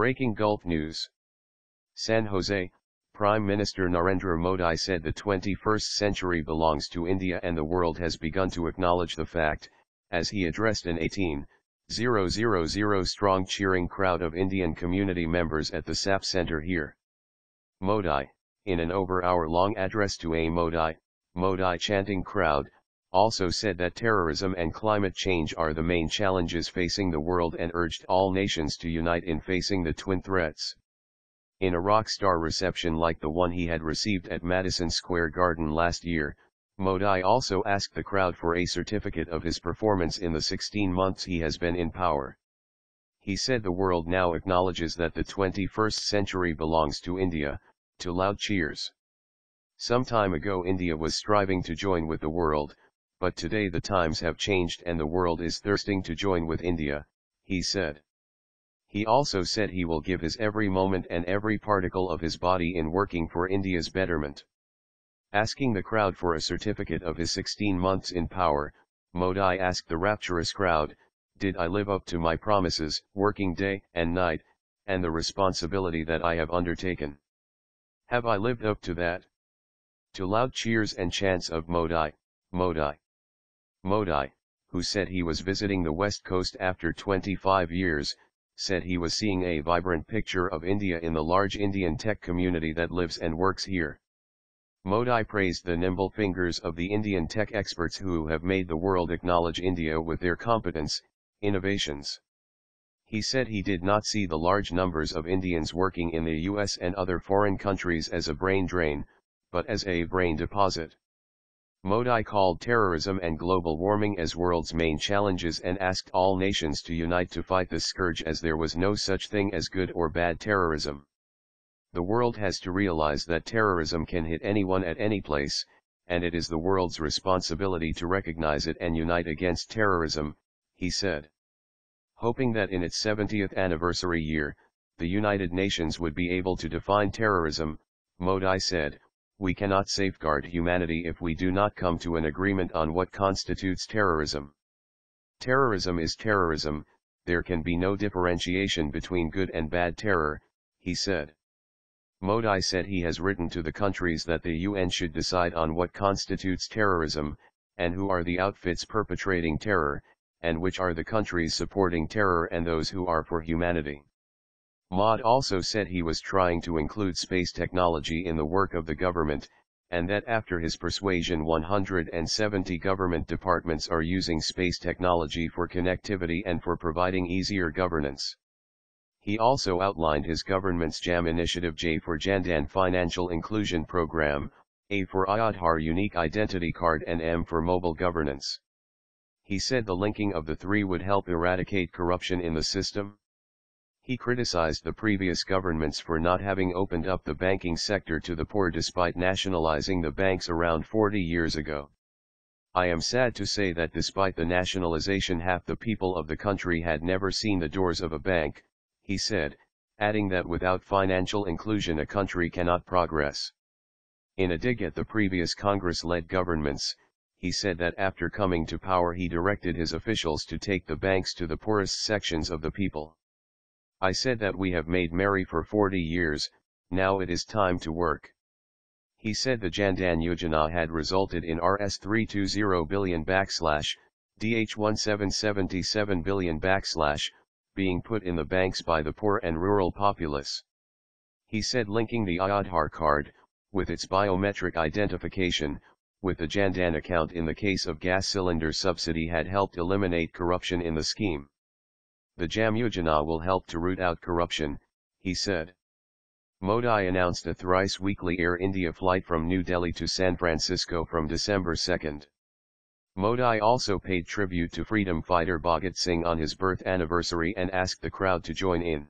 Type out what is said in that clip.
Breaking Gulf News. San Jose, Prime Minister Narendra Modi said the 21st century belongs to India and the world has begun to acknowledge the fact, as he addressed an 18,000 strong cheering crowd of Indian community members at the SAP Centre here. Modi, in an over-hour-long address to a Modi chanting crowd, also said that terrorism and climate change are the main challenges facing the world and urged all nations to unite in facing the twin threats. In a rock-star reception like the one he had received at Madison Square Garden last year, Modi also asked the crowd for a certificate of his performance in the 16 months he has been in power. He said the world now acknowledges that the 21st century belongs to India, to loud cheers. Some time ago India was striving to join with the world, but today the times have changed and the world is thirsting to join with India, he said. He also said he will give his every moment and every particle of his body in working for India's betterment. Asking the crowd for a certificate of his 16 months in power, Modi asked the rapturous crowd, "Did I live up to my promises, working day and night, and the responsibility that I have undertaken? Have I lived up to that?" To loud cheers and chants of Modi, Modi. Modi, who said he was visiting the West Coast after 25 years, said he was seeing a vibrant picture of India in the large Indian tech community that lives and works here. Modi praised the nimble fingers of the Indian tech experts who have made the world acknowledge India with their competence, innovations. He said he did not see the large numbers of Indians working in the US and other foreign countries as a brain drain, but as a brain deposit. Modi called terrorism and global warming as world's main challenges and asked all nations to unite to fight this scourge as there was no such thing as good or bad terrorism. The world has to realize that terrorism can hit anyone at any place, and it is the world's responsibility to recognize it and unite against terrorism, he said. Hoping that in its 70th anniversary year, the United Nations would be able to define terrorism, Modi said, "We cannot safeguard humanity if we do not come to an agreement on what constitutes terrorism. Terrorism is terrorism, there can be no differentiation between good and bad terror," he said. Modi said he has written to the countries that the UN should decide on what constitutes terrorism, and who are the outfits perpetrating terror, and which are the countries supporting terror and those who are for humanity. Modi also said he was trying to include space technology in the work of the government, and that after his persuasion 170 government departments are using space technology for connectivity and for providing easier governance. He also outlined his government's JAM initiative, J for Jandan Financial Inclusion Program, A for Aadhaar Unique Identity Card and M for Mobile Governance. He said the linking of the three would help eradicate corruption in the system. He criticized the previous governments for not having opened up the banking sector to the poor despite nationalizing the banks around 40 years ago. "I am sad to say that despite the nationalization half the people of the country had never seen the doors of a bank," he said, adding that without financial inclusion a country cannot progress. In a dig at the previous Congress-led governments, he said that after coming to power he directed his officials to take the banks to the poorest sections of the people. "I said that we have made merry for 40 years, now it is time to work." He said the Jandan Yojana had resulted in Rs 320 billion / DH 1777 billion / being put in the banks by the poor and rural populace. He said linking the Aadhaar card, with its biometric identification, with the Jandan account in the case of gas cylinder subsidy had helped eliminate corruption in the scheme. "The JAM Yojana will help to root out corruption," he said. Modi announced a thrice-weekly Air India flight from New Delhi to San Francisco from December 2. Modi also paid tribute to freedom fighter Bhagat Singh on his birth anniversary and asked the crowd to join in.